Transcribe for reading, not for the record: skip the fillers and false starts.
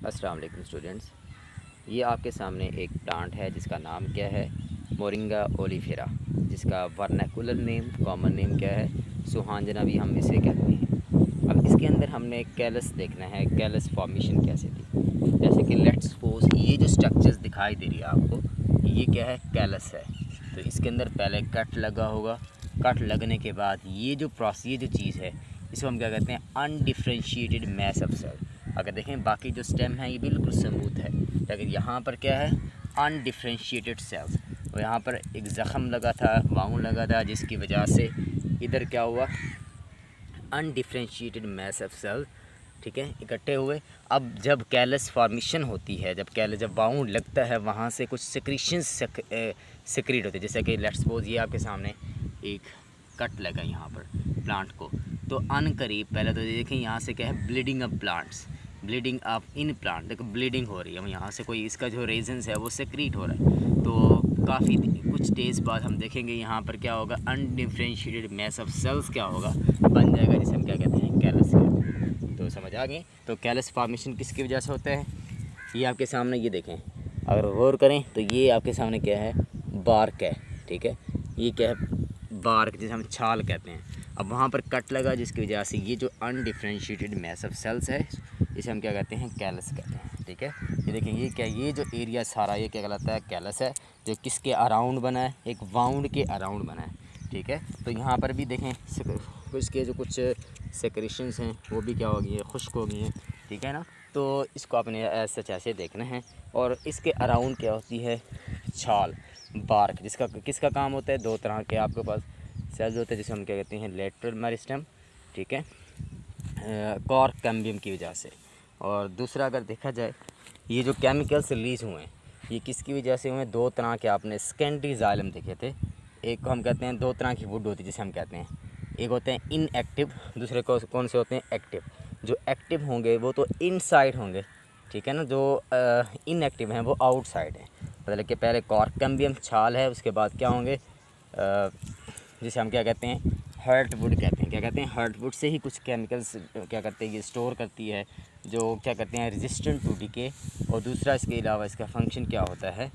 अस्सलाम वालेकुम स्टूडेंट्स। ये आपके सामने एक प्लांट है जिसका नाम क्या है, मोरिंगा ओलिफेरा, जिसका वर्नाकुलर नेम, कॉमन नेम क्या है, सुहांजना भी हम इसे कहते हैं। अब इसके अंदर हमने कैलस देखना है, कैलस फॉर्मेशन कैसे थी। जैसे कि लेट्स सपोज ये जो स्ट्रक्चर्स दिखाई दे रही है आपको, ये क्या है, कैलस है। तो इसके अंदर पहले कट लगा होगा, कट लगने के बाद ये जो प्रोसेस, ये जो चीज़ है, इसको हम क्या कहते हैं, अनडिफ्रेंशिएटेड मैस ऑफ सेल। अगर देखें बाकी जो स्टेम है ये बिल्कुल स्मूथ है, लेकिन यहाँ पर क्या है, अनडिफ्रेंशिएटेड सेल्स। और यहाँ पर एक ज़ख़म लगा था, वाउंड लगा था, जिसकी वजह से इधर क्या हुआ, अनडिफ्रेंशिएटेड मैस ऑफ सेल, ठीक है, इकट्ठे हुए। अब जब कैलस फॉर्मेशन होती है, जब बाउंड लगता है, वहाँ से कुछ सिक्रीशंस सिक्रीट होते हैं। जैसे कि लेट्स सपोज ये आपके सामने एक कट लगा यहाँ पर प्लांट को, तो अनकरीब पहले तो देखें यहाँ से क्या है, bleeding of plants, bleeding of in plant, देखो ब्लीडिंग हो रही है, यहाँ से कोई इसका जो रेजन्स है वो सेक्रीट हो रहा है। तो काफ़ी कुछ डेज बाद हम देखेंगे यहाँ पर क्या होगा, अनडिफ्रेंशिएटेड मैस ऑफ सेल्स क्या होगा, बन जाएगा, जिसे हम क्या कहते हैं, कैलस कहते हैं। तो समझ आ गए। तो कैलस फॉर्मेशन किसकी वजह से होता है, ये आपके सामने, ये देखें, अगर गौर करें तो ये आपके सामने क्या है, बार्क है, ठीक है, ये क्या है, बार्क, जिसे हम छाल कहते हैं। अब वहाँ पर कट लगा, जिसकी वजह से ये जो अनडिफ्रेंशिएटेड मैस ऑफ सेल्स है, इसे हम क्या कहते हैं, कैलस कहते हैं, ठीक है। ये देखें, ये क्या, ये जो एरिया सारा ये क्या कहलाता है, कैलस है, जो किसके अराउंड बना है, एक वाउंड के अराउंड बना है, ठीक है। तो यहाँ पर भी देखें इसके जो कुछ सेक्रेशंस हैं वो भी क्या हो गई है, खुश्क हो गई हैं, ठीक है ना। तो इसको आपने सच ऐसे देखना है। और इसके अराउंड क्या होती है, छाल, बार्क, जिसका किसका काम होता है, दो तरह के आपके पास सेल्स होते हैं, जिसे हम क्या कहते हैं, लेटरल मेरिस्टेम, ठीक है, कॉर्क कैम्बियम की वजह से। और दूसरा अगर देखा जाए, ये जो केमिकल्स रिलीज़ हुए हैं ये किसकी वजह से हुए, दो तरह के आपने सेकेंडरी जाइलम देखे थे। एक को हम कहते हैं, दो तरह की वुड होती है जिसे हम कहते हैं, एक होते हैं इनएक्टिव, दूसरे को कौन से होते हैं, एक्टिव। जो एक्टिव होंगे वो तो इनसाइड होंगे, ठीक है ना, जो इनएक्टिव हैं वो आउटसाइड हैं। मतलब कि पहले कॉर्क कैम्बियम छाल है, उसके बाद क्या होंगे, जिसे हम क्या कहते हैं, हार्टवुड कहते हैं। क्या कहते हैं, हार्टवुड से ही कुछ केमिकल्स क्या करते हैं, ये स्टोर करती है, जो क्या करते हैं, रेजिस्टेंट टू डीके। और दूसरा इसके अलावा इसका फंक्शन क्या होता है,